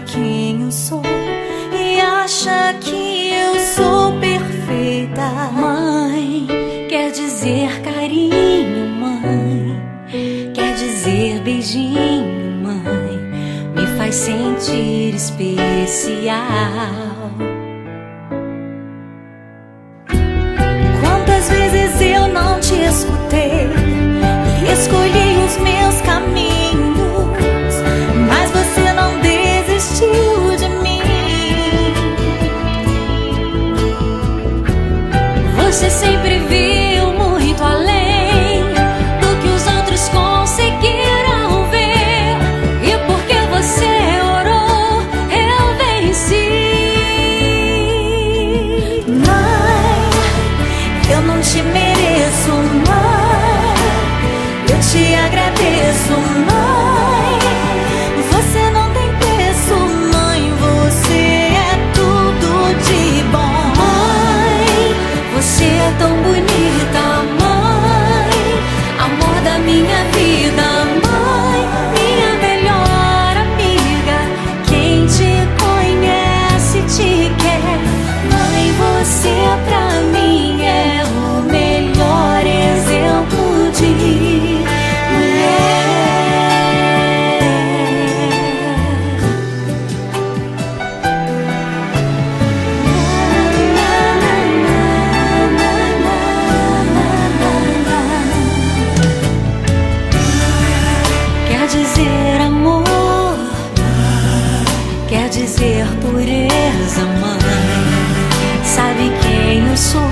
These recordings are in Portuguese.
quem eu sou e acha que eu sou perfeita. Mãe, quer dizer carinho, mãe, quer dizer beijinho, mãe, me faz sentir especial. Quantas vezes eu não te escutei e escolhi os meus caminhos, mas você não desistiu de mim. Você sempre viu muito além do que os outros conseguiram ver, e porque você orou, eu venci. Mãe, eu não te mereço, mãe, eu te agradeço, mãe. Você não tem preço, mãe, você é tudo de bom. Mãe, você é tão bonita, mãe, amor da minha vida, mãe, minha melhor amiga. Quem te conhece te quer, mãe, você pra mim é o melhor exemplo de mulher. Quer dizer amor, quer dizer pureza, mãe, sabe quem eu sou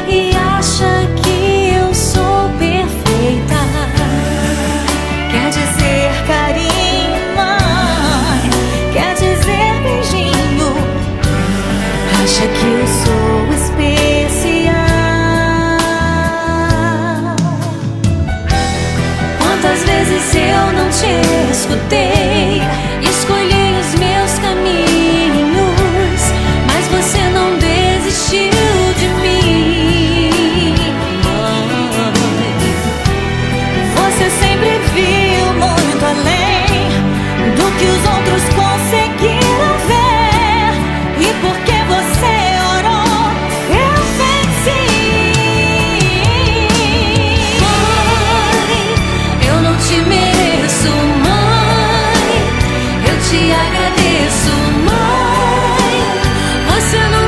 e acha que eu sou perfeita. Quer dizer carinho, mãe, quer dizer beijinho, acha que eu sou especial. Quantas vezes eu não te escutei, escolhi os meus caminhos, mas você não desistiu de mim. Mãe, você sempre viu muito além do que os outros conseguiram ver, e porque você orou, eu venci. Mãe, eu não te mereço, mãe, eu te agradeço, mãe. Você não